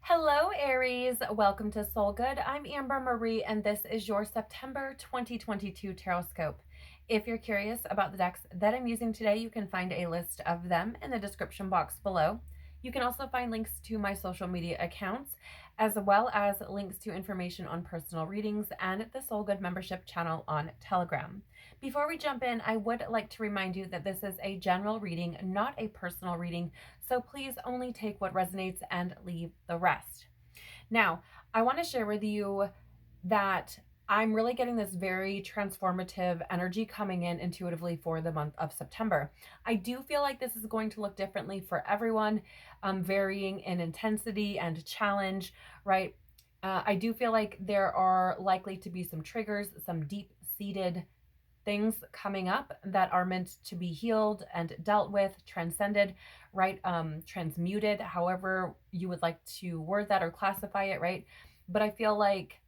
Hello, Aries. Welcome to Soul Good. I'm Amber Marie, and this is your September 2022 Tarotscope. If you're curious about the decks that I'm using today, you can find a list of them in the description box below. You can also find links to my social media accounts, as well as links to information on personal readings and the Soul Good membership channel on Telegram. Before we jump in, I would like to remind you that this is a general reading, not a personal reading, so please only take what resonates and leave the rest. Now, I want to share with you that I'm really getting this very transformative energy coming in intuitively for the month of September. I do feel like this is going to look differently for everyone, varying in intensity and challenge, right? I do feel like there are likely to be some triggers, some deep-seated things coming up that are meant to be healed and dealt with, transcended, right? Transmuted, however you would like to word that or classify it, right? But I feel like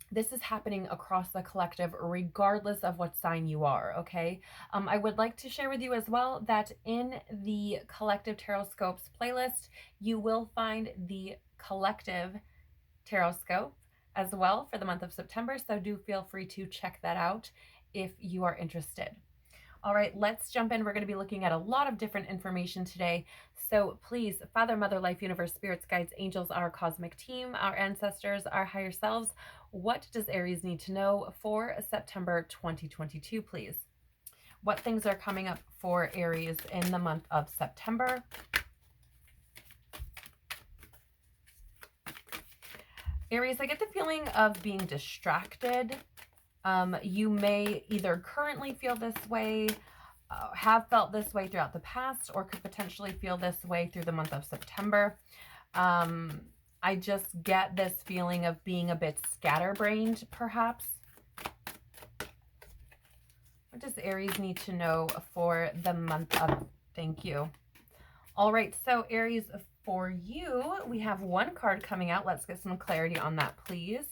this is happening across the collective, regardless of what sign you are, okay? I would like to share with you as well that in the Collective Tarotscopes playlist, you will find the Collective Tarotscope as well for the month of September, so do feel free to check that out if you are interested. All right, let's jump in. We're going to be looking at a lot of different information today. So please, Father, Mother, Life, Universe, Spirits, Guides, Angels, our cosmic team, our ancestors, our higher selves, what does Aries need to know for September 2022, please? What things are coming up for Aries in the month of September? Aries, I get the feeling of being distracted. You may either currently feel this way, have felt this way throughout the past, or could potentially feel this way through the month of September. I just get this feeling of being a bit scatterbrained, perhaps. What does Aries need to know for the month of... Thank you. All right, so Aries, for you, we have one card coming out. Let's get some clarity on that, please.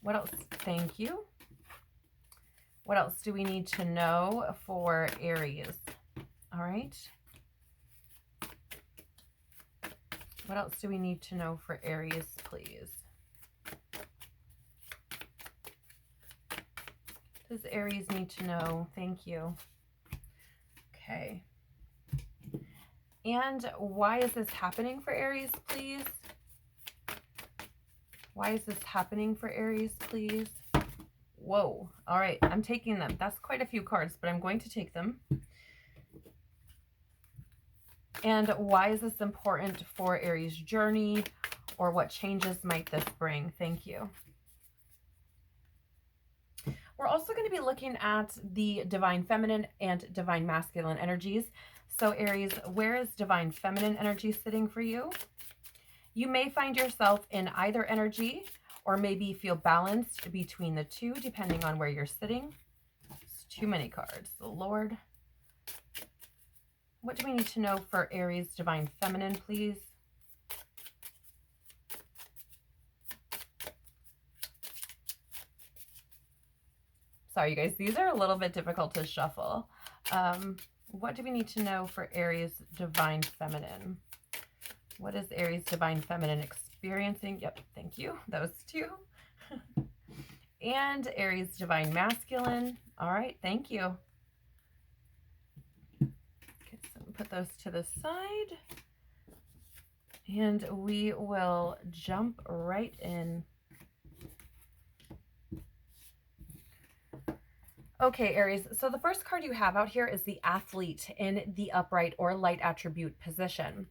What else? Thank you. What else do we need to know for Aries? All right. What else do we need to know for Aries, please? Does Aries need to know? Thank you. Okay. And why is this happening for Aries, please? Why is this happening for Aries, please? Whoa. All right. I'm taking them. That's quite a few cards, but I'm going to take them. And why is this important for Aries' journey, or what changes might this bring? Thank you. We're also going to be looking at the divine feminine and divine masculine energies. So Aries, where is divine feminine energy sitting for you? You may find yourself in either energy, or maybe feel balanced between the two, depending on where you're sitting. It's too many cards. The Lord. What do we need to know for Aries divine feminine, please? Sorry, you guys, these are a little bit difficult to shuffle. What do we need to know for Aries divine feminine? What is Aries divine feminine experiencing? Yep, thank you. Those two. And Aries divine masculine. All right, thank you. Okay, so put those to the side. And we will jump right in. Okay, Aries, so the first card you have out here is the Athlete in the upright or light attribute position.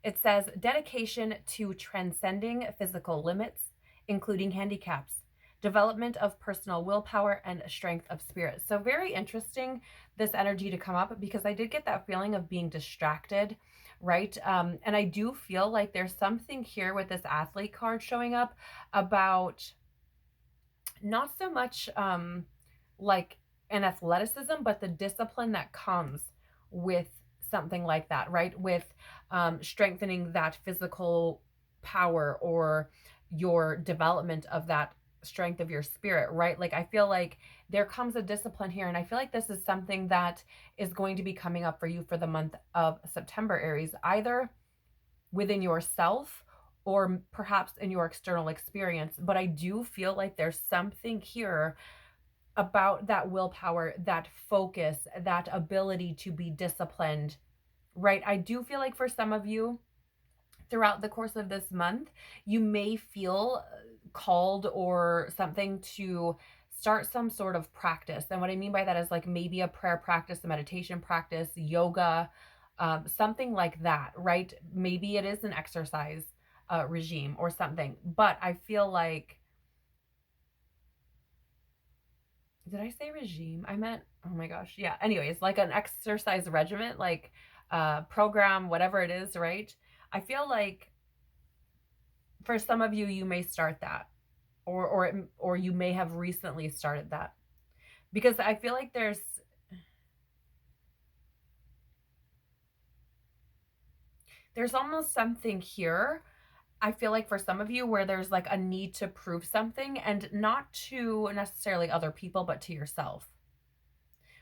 It says dedication to transcending physical limits, including handicaps, development of personal willpower, and strength of spirit. So very interesting, this energy to come up, because I did get that feeling of being distracted, right? And I do feel like there's something here with this Athlete card showing up about not so much like an athleticism, but the discipline that comes with something like that, right? With strengthening that physical power, or your development of that strength of your spirit, right? Like I feel like there comes a discipline here, and I feel like this is something that is going to be coming up for you for the month of September, Aries, either within yourself or perhaps in your external experience. But I do feel like there's something here about that willpower, that focus, that ability to be disciplined, right? I do feel like for some of you, throughout the course of this month, you may feel called or something to start some sort of practice. And what I mean by that is like maybe a prayer practice, a meditation practice, yoga, something like that, right? Maybe it is an exercise regime or something. But I feel like, did I say regime? I meant, oh my gosh. Yeah. Anyways, like an exercise regimen, like program, whatever it is, right? I feel like for some of you, you may start that, or you may have recently started that, because I feel like there's almost something here. I feel like for some of you where there's like a need to prove something, and not to necessarily other people, but to yourself,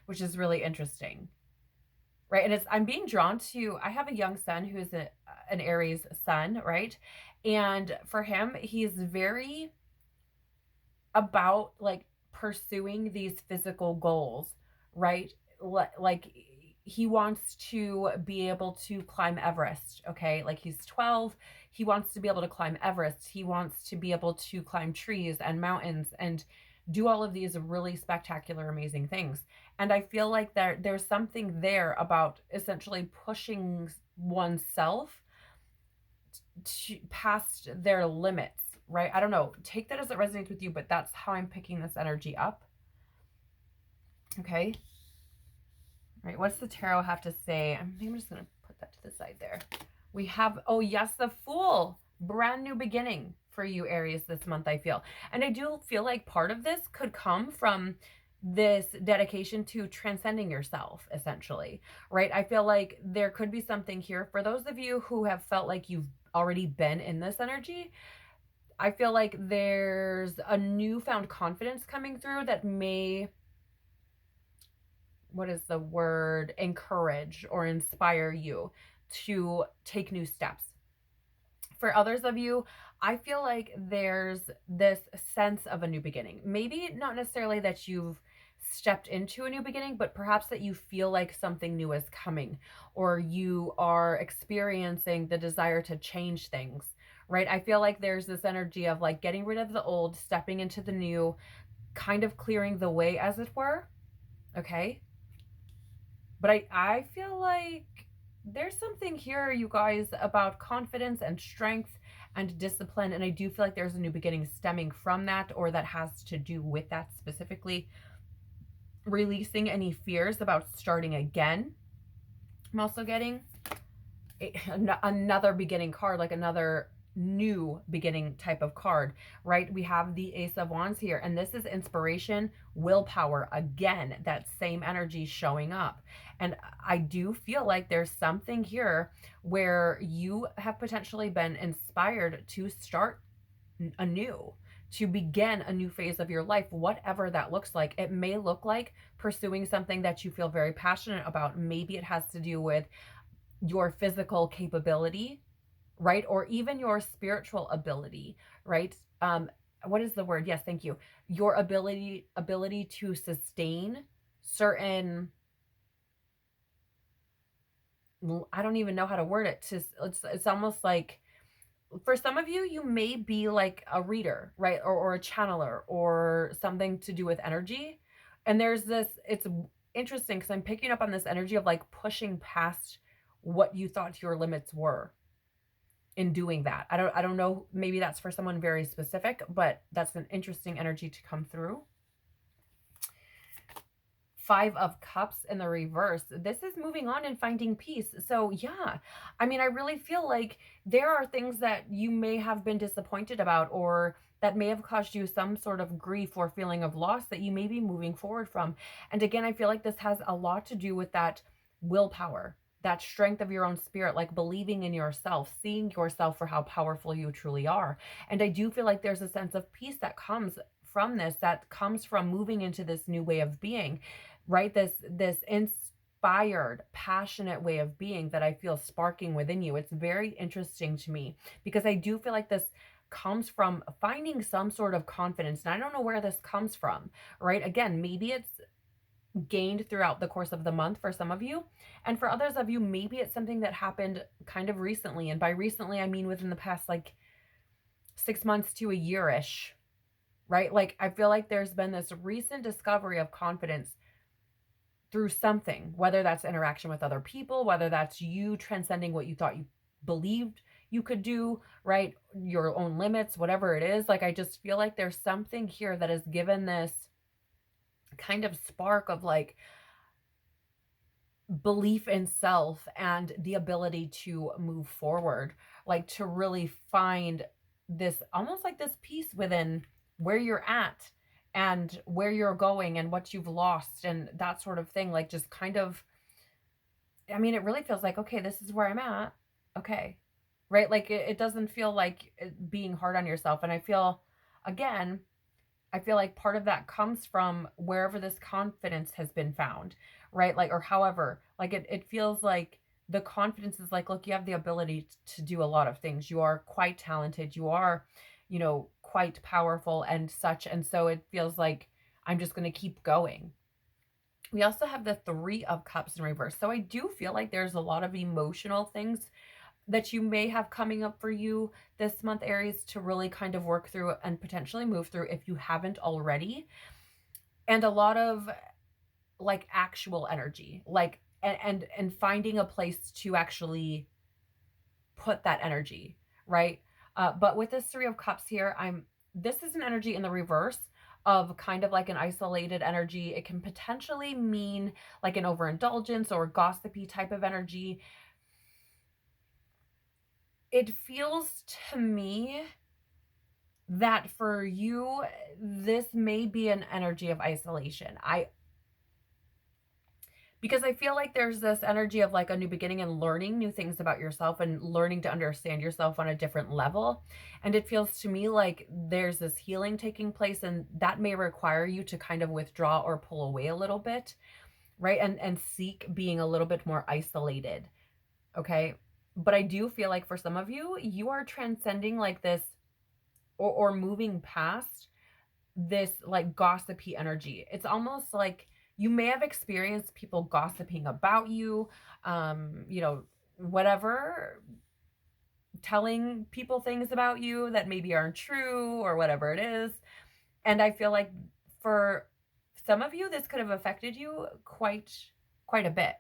which is really interesting. Right. And I'm being drawn to, I have a young son who is an Aries sun, right? And for him, he's very about like pursuing these physical goals, right? Like he wants to be able to climb Everest, okay? Like he's 12, he wants to be able to climb Everest. He wants to be able to climb trees and mountains and do all of these really spectacular, amazing things. And I feel like there's something there about essentially pushing oneself past their limits, right? I don't know. Take that as it resonates with you, but that's how I'm picking this energy up. Okay. All right. What's the tarot have to say? I'm just going to put that to the side there. We have, oh yes, the Fool. Brand new beginning for you, Aries, this month, I feel. And I do feel like part of this could come from this dedication to transcending yourself, essentially, right? I feel like there could be something here for those of you who have felt like you've already been in this energy. I feel like there's a newfound confidence coming through that may, what is the word, encourage or inspire you to take new steps. For others of you, I feel like there's this sense of a new beginning. Maybe not necessarily that you've stepped into a new beginning, but perhaps that you feel like something new is coming, or you are experiencing the desire to change things, right? I feel like there's this energy of like getting rid of the old, stepping into the new, kind of clearing the way, as it were. Okay. But I feel like there's something here, you guys, about confidence and strength and discipline. And I do feel like there's a new beginning stemming from that, or that has to do with that specifically. Releasing any fears about starting again. I'm also getting another beginning card, like another new beginning type of card, right? We have the Ace of Wands here, and this is inspiration, willpower, again, that same energy showing up. And I do feel like there's something here where you have potentially been inspired to start anew, to begin a new phase of your life, whatever that looks like. It may look like pursuing something that you feel very passionate about. Maybe it has to do with your physical capability, right? Or even your spiritual ability, right? What is the word? Yes, thank you. Your ability to sustain certain, I don't even know how to word it. It's almost like, for some of you, you may be like a reader, right? Or a channeler, or something to do with energy. And there's this, it's interesting because I'm picking up on this energy of like pushing past what you thought your limits were in doing that. I don't know, maybe that's for someone very specific, but that's an interesting energy to come through. Five of Cups in the reverse. This is moving on and finding peace. So yeah, I mean, I really feel like there are things that you may have been disappointed about, or that may have caused you some sort of grief or feeling of loss that you may be moving forward from. And again, I feel like this has a lot to do with that willpower, that strength of your own spirit, like believing in yourself, seeing yourself for how powerful you truly are. And I do feel like there's a sense of peace that comes from this, that comes from moving into this new way of being, right? This inspired, passionate way of being that I feel sparking within you. It's very interesting to me because I do feel like this comes from finding some sort of confidence. And I don't know where this comes from, right? Again, maybe it's gained throughout the course of the month for some of you. And for others of you, maybe it's something that happened kind of recently. And by recently, I mean within the past like 6 months to a year-ish, right? Like I feel like there's been this recent discovery of confidence through something, whether that's interaction with other people, whether that's you transcending what you thought you believed you could do, right? Your own limits, whatever it is. Like I just feel like there's something here that has given this kind of spark of like belief in self and the ability to move forward, like to really find this almost like this peace within where you're at and where you're going and what you've lost and that sort of thing. Like just kind of, I mean, it really feels like, okay, this is where I'm at. Okay. Right. Like it doesn't feel like being hard on yourself. And I feel, again, I feel like part of that comes from wherever this confidence has been found, right? Like, or however, like it feels like the confidence is like, look, you have the ability to do a lot of things. You are quite talented. You are, quite powerful and such. And so it feels like I'm just going to keep going. We also have the Three of Cups in reverse. So I do feel like there's a lot of emotional things that you may have coming up for you this month, Aries, to really kind of work through and potentially move through if you haven't already. And a lot of like actual energy, like and finding a place to actually put that energy, right? But with this Three of Cups here, this is an energy in the reverse of kind of like an isolated energy. It can potentially mean like an overindulgence or gossipy type of energy. It feels to me that for you, this may be an energy of isolation. Because I feel like there's this energy of like a new beginning and learning new things about yourself and learning to understand yourself on a different level. And it feels to me like there's this healing taking place, and that may require you to kind of withdraw or pull away a little bit, right? And seek being a little bit more isolated. Okay. But I do feel like for some of you, you are transcending like this or moving past this like gossipy energy. It's almost like you may have experienced people gossiping about you, whatever, telling people things about you that maybe aren't true or whatever it is. And I feel like for some of you, this could have affected you quite a bit,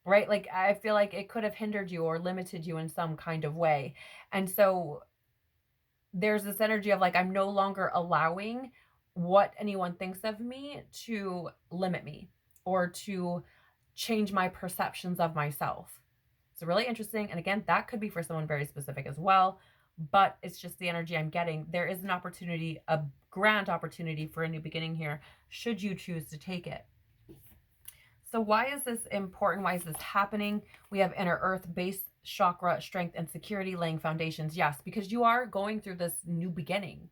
right? Like I feel like it could have hindered you or limited you in some kind of way. And so there's this energy of like, I'm no longer allowing what anyone thinks of me to limit me or to change my perceptions of myself. It's really interesting. And again, that could be for someone very specific as well, but it's just the energy I'm getting. There is an opportunity, a grand opportunity for a new beginning here, should you choose to take it. So why is this important? Why is this happening? We have inner earth, base chakra, strength and security, laying foundations. Yes, because you are going through this new beginning,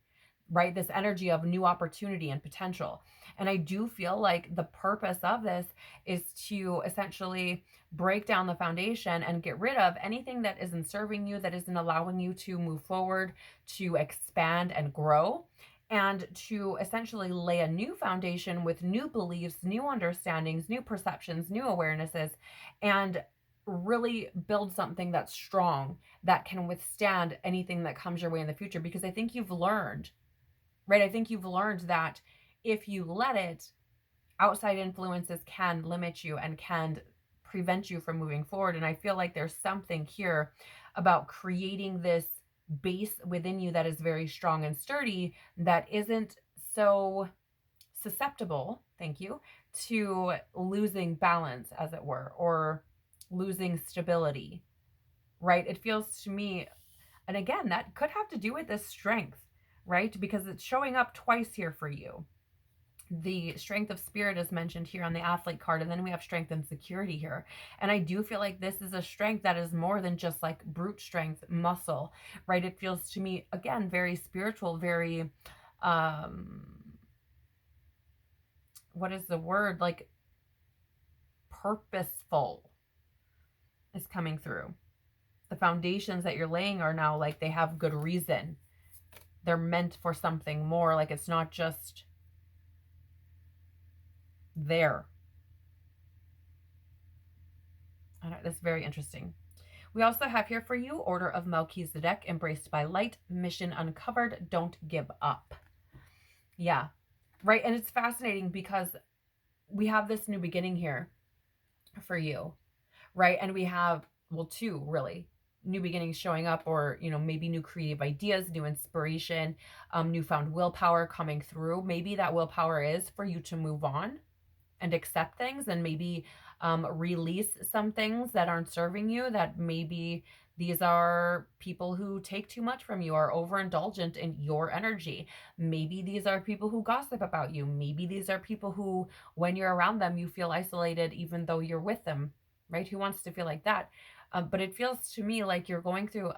right? This energy of new opportunity and potential. And I do feel like the purpose of this is to essentially break down the foundation and get rid of anything that isn't serving you, that isn't allowing you to move forward, to expand and grow, and to essentially lay a new foundation with new beliefs, new understandings, new perceptions, new awarenesses, and really build something that's strong, that can withstand anything that comes your way in the future. Because I think you've learned, right? I think you've learned that if you let it, outside influences can limit you and can prevent you from moving forward. And I feel like there's something here about creating this base within you that is very strong and sturdy, that isn't so susceptible, thank you, to losing balance, as it were, or losing stability, right? It feels to me, and again, that could have to do with this strength, right? Because it's showing up twice here for you. The strength of spirit is mentioned here on the athlete card, and then we have strength and security here. And I do feel like this is a strength that is more than just like brute strength, muscle, right? It feels to me, again, very spiritual, very, what is the word? Like purposeful is coming through. The foundations that you're laying are now like they have good reason. They're meant for something more. Like it's not just there. That's very interesting. We also have here for you, Order of Melchizedek, embraced by light, mission uncovered, don't give up. Yeah, right. And it's fascinating because we have this new beginning here for you, right? And we have, well, two really new beginnings showing up, or, you know, maybe new creative ideas, new inspiration, newfound willpower coming through. Maybe that willpower is for you to move on and accept things, and maybe release some things that aren't serving you, that maybe these are people who take too much from you, are overindulgent in your energy. Maybe these are people who gossip about you. Maybe these are people who, when you're around them, you feel isolated even though you're with them, right? Who wants to feel like that? But it feels to me like you're going through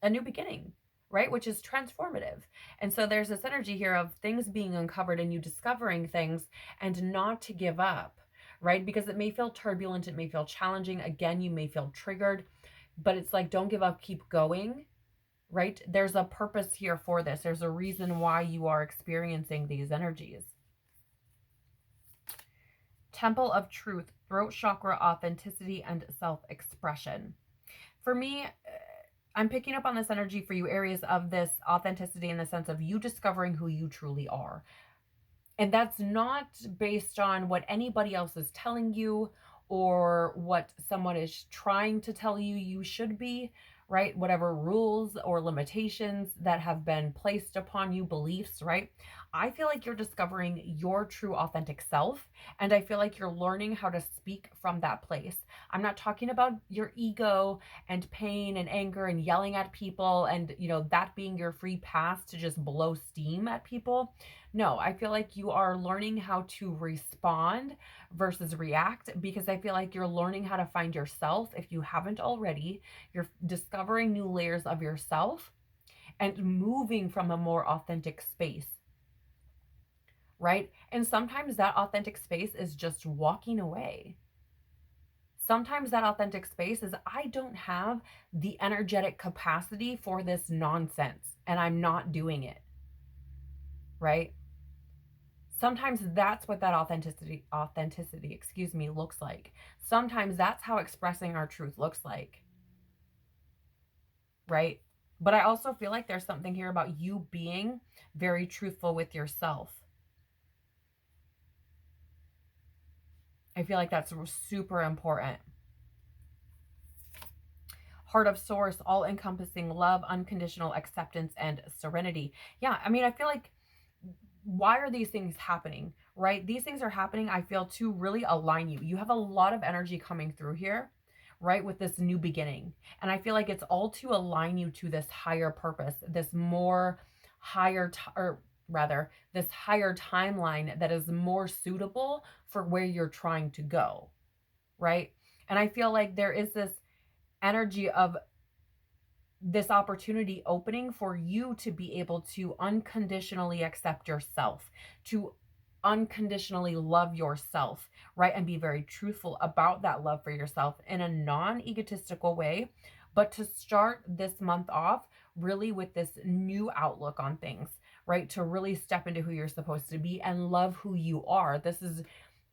a new beginning, right? Which is transformative. And so there's this energy here of things being uncovered and you discovering things, and not to give up, right? Because it may feel turbulent, it may feel challenging. Again, you may feel triggered, but it's like, don't give up, keep going, right? There's a purpose here for this. There's a reason why you are experiencing these energies. Temple of Truth, throat chakra, authenticity, and self-expression. For me, I'm picking up on this energy for you, Aries, of this authenticity in the sense of you discovering who you truly are. And that's not based on what anybody else is telling you or what someone is trying to tell you you should be, right? Whatever rules or limitations that have been placed upon you, beliefs, right? I feel like you're discovering your true authentic self, and I feel like you're learning how to speak from that place. I'm not talking about your ego and pain and anger and yelling at people and, you know, that being your free pass to just blow steam at people. No, I feel like you are learning how to respond versus react, because I feel like you're learning how to find yourself. If you haven't already, you're discovering new layers of yourself and moving from a more authentic space, right? And sometimes that authentic space is just walking away. Sometimes that authentic space is, I don't have the energetic capacity for this nonsense and I'm not doing it, right? Sometimes that's what that authenticity, looks like. Sometimes that's how expressing our truth looks like, right? But I also feel like there's something here about you being very truthful with yourself. I feel like that's super important. Heart of Source, all-encompassing love, unconditional acceptance, and serenity. Yeah, I mean, I feel like, why are these things happening, right? These things are happening, I feel, to really align you. You have a lot of energy coming through here, right, with this new beginning. And I feel like it's all to align you to this higher purpose, this more higher, this higher timeline that is more suitable for where you're trying to go, right? And I feel like there is this energy of this opportunity opening for you to be able to unconditionally accept yourself, to unconditionally love yourself, right? And be very truthful about that love for yourself in a non-egotistical way, but to start this month off really with this new outlook on things, right? To really step into who you're supposed to be and love who you are.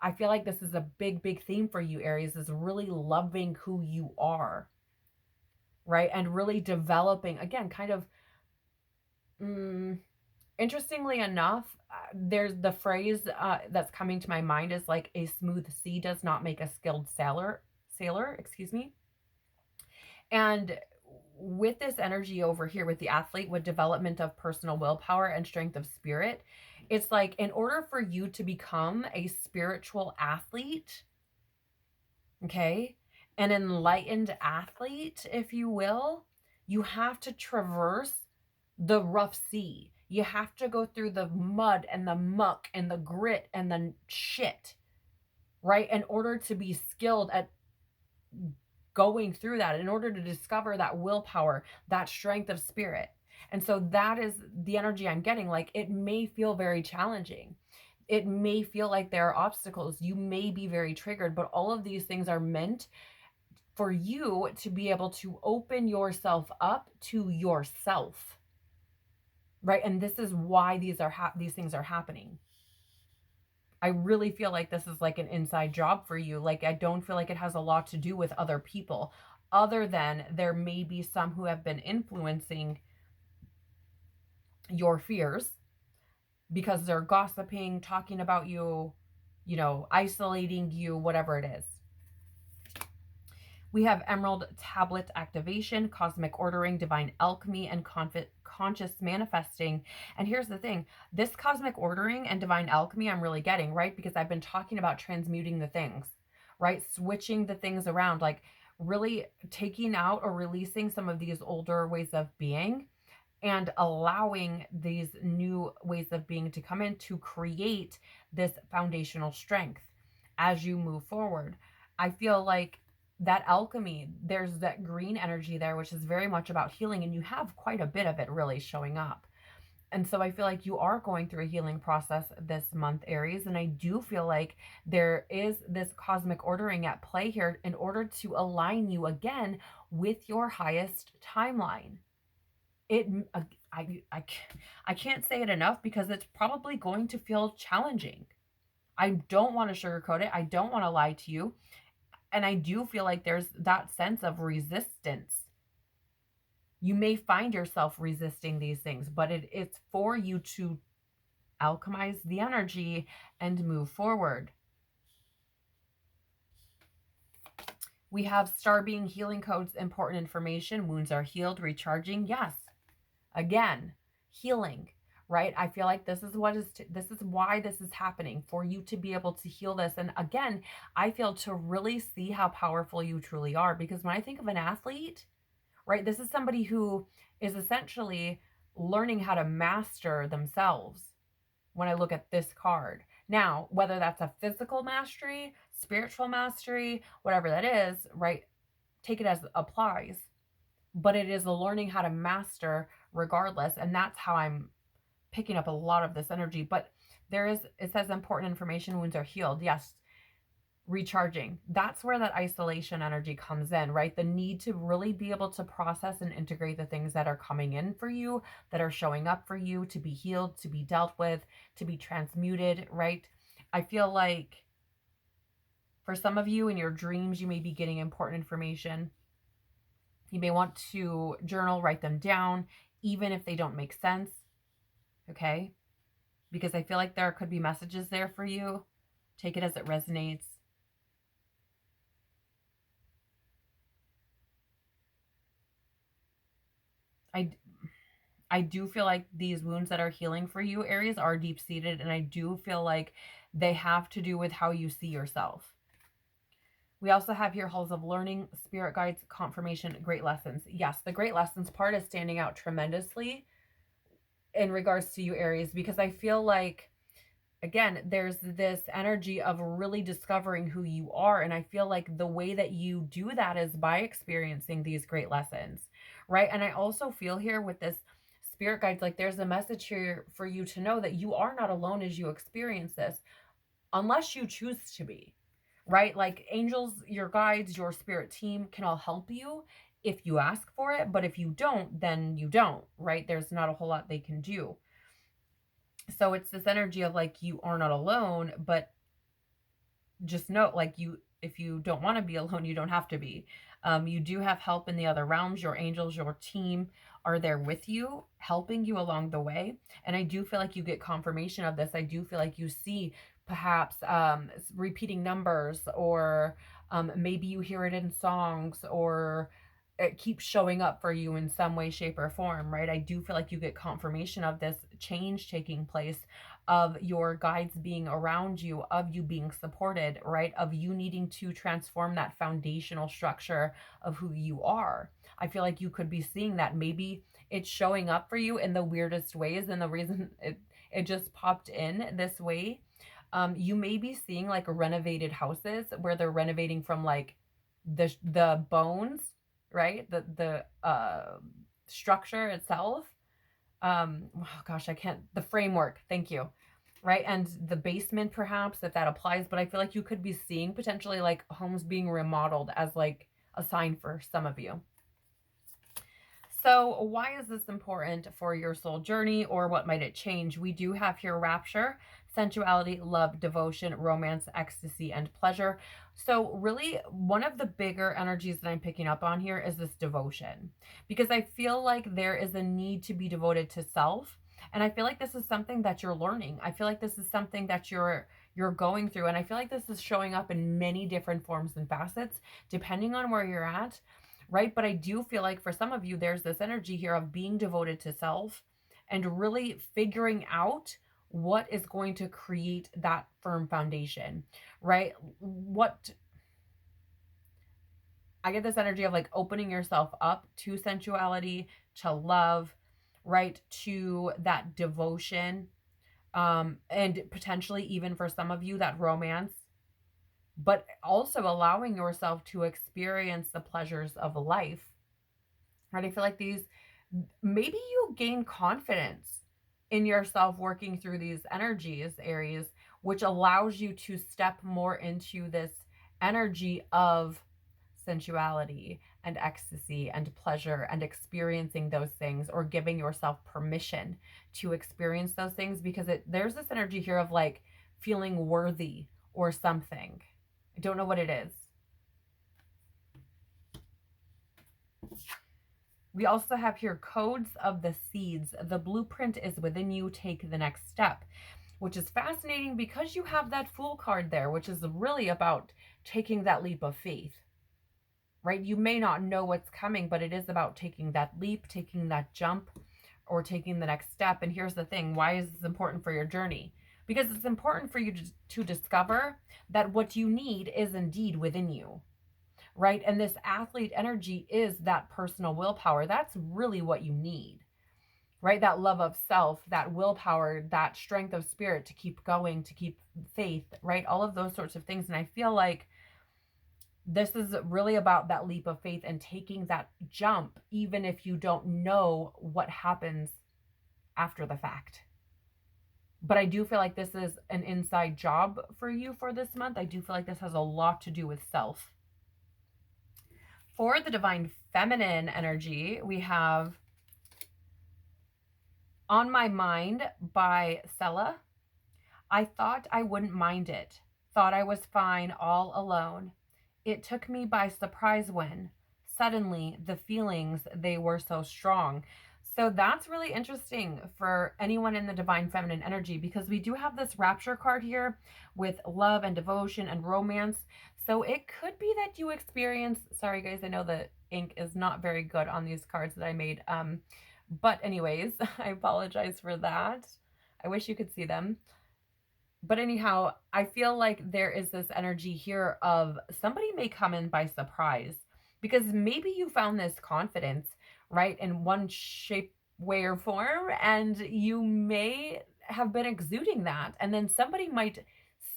I feel like this is a big, big theme for you, Aries, is really loving who you are, right? And really developing, again, kind of, interestingly enough, there's the phrase that's coming to my mind is like, a smooth sea does not make a skilled sailor, excuse me. And with this energy over here with the athlete, with development of personal willpower and strength of spirit, it's like, in order for you to become a spiritual athlete, okay, an enlightened athlete, if you will, you have to traverse the rough sea. You have to go through the mud and the muck and the grit and the shit, right? In order to be skilled at going through that, in order to discover that willpower, that strength of spirit. And so that is the energy I'm getting. Like, it may feel very challenging. It may feel like there are obstacles. You may be very triggered, but all of these things are meant for you to be able to open yourself up to yourself, right? And this is why these things are happening. I really feel like this is like an inside job for you. Like, I don't feel like it has a lot to do with other people, other than there may be some who have been influencing your fears because they're gossiping, talking about you, isolating you, whatever it is. We have Emerald Tablet Activation, Cosmic Ordering, Divine Alchemy, and Conscious Manifesting. And here's the thing. This Cosmic Ordering and Divine Alchemy I'm really getting, right? Because I've been talking about transmuting the things, right? Switching the things around, like really taking out or releasing some of these older ways of being and allowing these new ways of being to come in to create this foundational strength as you move forward. I feel like that alchemy, there's that green energy there, which is very much about healing, and you have quite a bit of it really showing up. And so I feel like you are going through a healing process this month, Aries. And I do feel like there is this cosmic ordering at play here in order to align you again with your highest timeline. It, I can't say it enough because it's probably going to feel challenging. I don't want to sugarcoat it. I don't want to lie to you. And I do feel like there's that sense of resistance. You may find yourself resisting these things, but it's for you to alchemize the energy and move forward. We have Star Being Healing Codes, important information. Wounds are healed, recharging. Yes. Again, healing, right? I feel like this is why this is happening, for you to be able to heal this. And again, I feel to really see how powerful you truly are, because when I think of an athlete, right, this is somebody who is essentially learning how to master themselves when I look at this card. Now, whether that's a physical mastery, spiritual mastery, whatever that is, right, take it as it applies. But it is a learning how to master regardless. And that's how I'm picking up a lot of this energy. But it says important information, wounds are healed. Yes. Recharging. That's where that isolation energy comes in, right? The need to really be able to process and integrate the things that are coming in for you, that are showing up for you, to be healed, to be dealt with, to be transmuted, right? I feel like for some of you in your dreams, you may be getting important information. You may want to journal, write them down, even if they don't make sense, okay? Because I feel like there could be messages there for you. Take it as it resonates. I do feel like these wounds that are healing for you, Aries, are deep-seated, and I do feel like they have to do with how you see yourself. We also have here halls of learning, spirit guides, confirmation, great lessons. Yes, the great lessons part is standing out tremendously in regards to you, Aries, because I feel like, again, there's this energy of really discovering who you are. And I feel like the way that you do that is by experiencing these great lessons, right? And I also feel here with this spirit guides, like there's a message here for you to know that you are not alone as you experience this, unless you choose to be, right? Like angels, your guides, your spirit team can all help you if you ask for it. But if you don't, then you don't, right? There's not a whole lot they can do. So it's this energy of like, you are not alone, but just know, like, if you don't want to be alone, you don't have to be. You do have help in the other realms. Your angels, your team are there with you, helping you along the way. And I do feel like you get confirmation of this. I do feel like you see perhaps repeating numbers, or maybe you hear it in songs, or it keeps showing up for you in some way, shape, or form, right? I do feel like you get confirmation of this change taking place, of your guides being around you, of you being supported, right? Of you needing to transform that foundational structure of who you are. I feel like you could be seeing that. Maybe it's showing up for you in the weirdest ways, and the reason it just popped in this way. You may be seeing like renovated houses where they're renovating from like the bones, right? The structure itself. Oh gosh, I can't, the framework. Thank you. right? And the basement perhaps, if that applies, but I feel like you could be seeing potentially like homes being remodeled as like a sign for some of you. So why is this important for your soul journey, or what might it change? We do have here rapture, sensuality, love, devotion, romance, ecstasy, and pleasure. So really one of the bigger energies that I'm picking up on here is this devotion, because I feel like there is a need to be devoted to self. And I feel like this is something that you're learning. I feel like this is something that you're going through. And I feel like this is showing up in many different forms and facets, depending on where you're at, right? But I do feel like for some of you, there's this energy here of being devoted to self and really figuring out what is going to create that firm foundation, right? What I get this energy of like opening yourself up to sensuality, to love, right? To that devotion, and potentially even for some of you, that romance, but also allowing yourself to experience the pleasures of life, right? I feel like these, maybe you gain confidence in yourself working through these energies, Aries, which allows you to step more into this energy of sensuality and ecstasy and pleasure and experiencing those things, or giving yourself permission to experience those things, because there's this energy here of like feeling worthy or something. I don't know what it is. We also have here codes of the seeds. The blueprint is within you. Take the next step, which is fascinating because you have that Fool card there, which is really about taking that leap of faith, right? You may not know what's coming, but it is about taking that leap, taking that jump, or taking the next step. And here's the thing. Why is this important for your journey? Because it's important for you to discover that what you need is indeed within you, right? And this athlete energy is that personal willpower. That's really what you need, right? That love of self, that willpower, that strength of spirit to keep going, to keep faith, right? All of those sorts of things. And I feel like this is really about that leap of faith and taking that jump, even if you don't know what happens after the fact. But I do feel like this is an inside job for you for this month. I do feel like this has a lot to do with self. For the divine feminine energy, we have On My Mind by Sella. I thought I wouldn't mind it. Thought I was fine all alone. It took me by surprise when suddenly the feelings, they were so strong. So that's really interesting for anyone in the divine feminine energy, because we do have this rapture card here with love and devotion and romance. So it could be that you experience, sorry guys, I know the ink is not very good on these cards that I made. But anyways, I apologize for that. I wish you could see them. But anyhow, I feel like there is this energy here of somebody may come in by surprise, because maybe you found this confidence, right, in one shape, way, or form, and you may have been exuding that. And then somebody might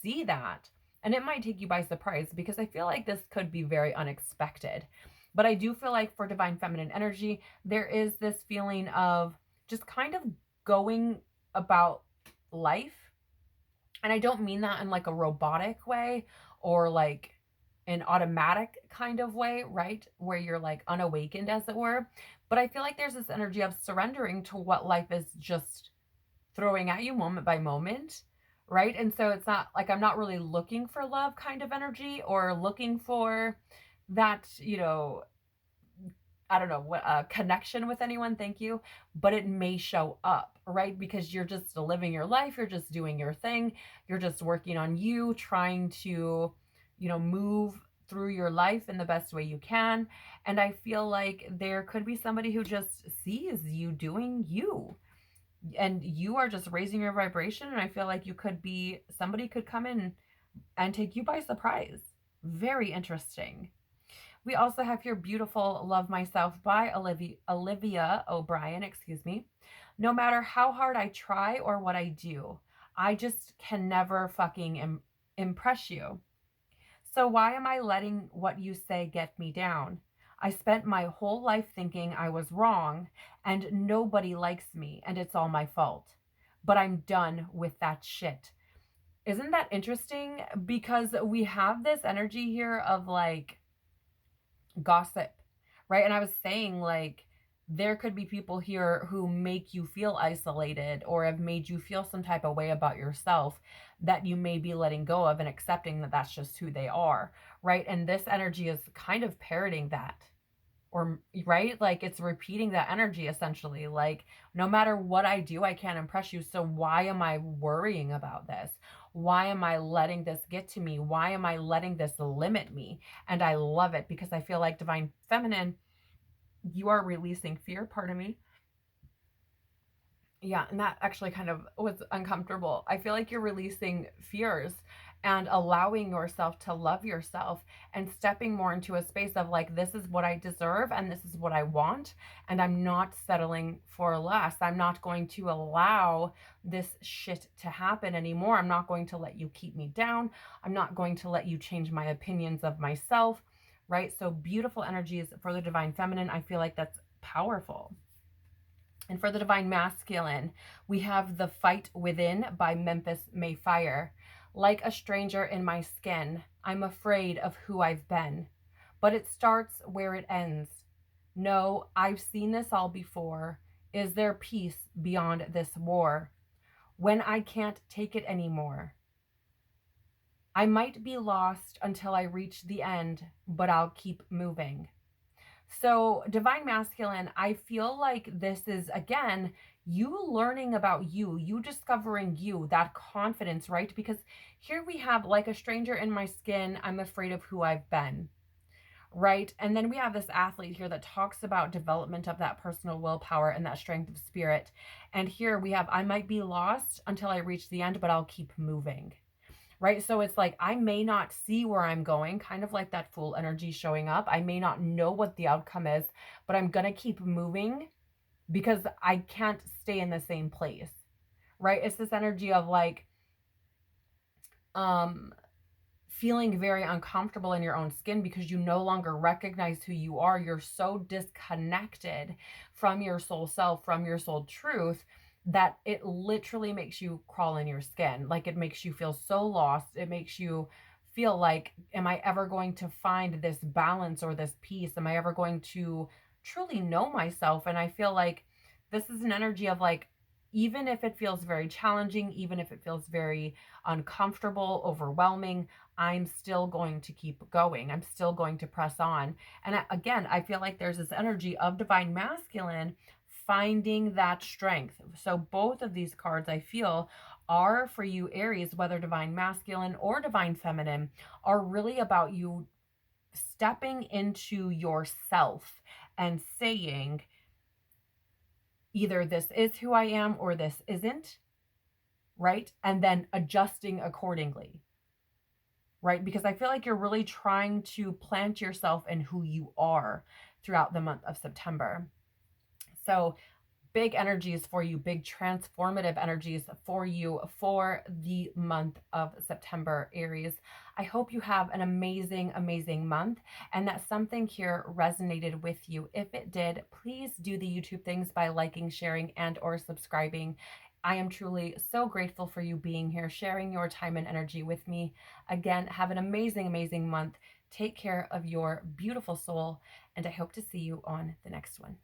see that and it might take you by surprise, because I feel like this could be very unexpected. But I do feel like for divine feminine energy, there is this feeling of just kind of going about life, and I don't mean that in like a robotic way or like an automatic kind of way, right? Where you're like unawakened, as it were. But I feel like there's this energy of surrendering to what life is just throwing at you moment by moment, right? And so it's not like I'm not really looking for love kind of energy, or looking for that, I don't know what connection with anyone. Thank you. But it may show up, right? Because you're just living your life. You're just doing your thing. You're just working on you, trying to, move through your life in the best way you can. And I feel like there could be somebody who just sees you doing you, and you are just raising your vibration. And I feel like somebody could come in and take you by surprise. Very interesting. We also have here beautiful Love Myself by Olivia O'Brien, excuse me. No matter how hard I try or what I do, I just can never fucking impress you. So why am I letting what you say get me down? I spent my whole life thinking I was wrong and nobody likes me and it's all my fault. but I'm done with that shit. Isn't that interesting? Because we have this energy here of like gossip, right? And I was saying, like, there could be people here who make you feel isolated or have made you feel some type of way about yourself that you may be letting go of and accepting that that's just who they are, right? And this energy is kind of parroting that, or right, like it's repeating that energy essentially, like, no matter what I do, I can't impress you, so why am I worrying about this? Why am I letting this get to me? Why am I letting this limit me? And I love it, because I feel like divine feminine, you are releasing fear. Pardon me. Yeah, and that actually kind of was uncomfortable. I feel like you're releasing fears and allowing yourself to love yourself and stepping more into a space of like, this is what I deserve and this is what I want. And I'm not settling for less. I'm not going to allow this shit to happen anymore. I'm not going to let you keep me down. I'm not going to let you change my opinions of myself, right? So beautiful energies for the divine feminine. I feel like that's powerful. And for the divine masculine, we have The Fight Within by Memphis Mayfire. Like a stranger in my skin, I'm afraid of who I've been. But it starts where it ends. No, I've seen this all before. Is there peace beyond this war? When I can't take it anymore. I might be lost until I reach the end, but I'll keep moving. So, divine masculine, I feel like this is again you learning about you, you discovering you, that confidence, right? Because here we have like a stranger in my skin, I'm afraid of who I've been, right? And then we have this athlete here that talks about development of that personal willpower and that strength of spirit. And here we have, I might be lost until I reach the end, but I'll keep moving. Right. So it's like, I may not see where I'm going, kind of like that Fool energy showing up. I may not know what the outcome is, but I'm going to keep moving because I can't stay in the same place. Right. It's this energy of like, um, feeling very uncomfortable in your own skin because you no longer recognize who you are. You're so disconnected from your soul self, from your soul truth, that it literally makes you crawl in your skin. Like it makes you feel so lost. It makes you feel like, am I ever going to find this balance or this peace? Am I ever going to truly know myself? And I feel like this is an energy of like, even if it feels very challenging, even if it feels very uncomfortable, overwhelming, I'm still going to keep going. I'm still going to press on. And again, I feel like there's this energy of divine masculine finding that strength. So both of these cards I feel are for you Aries, whether divine masculine or divine feminine, are really about you stepping into yourself and saying, either this is who I am or this isn't, right? And then adjusting accordingly, right? Because I feel like you're really trying to plant yourself in who you are throughout the month of September. So big energies for you, big transformative energies for you for the month of September, Aries. I hope you have an amazing, amazing month and that something here resonated with you. If it did, please do the YouTube things by liking, sharing, and or subscribing. I am truly so grateful for you being here, sharing your time and energy with me. Again, have an amazing, amazing month. Take care of your beautiful soul, and I hope to see you on the next one.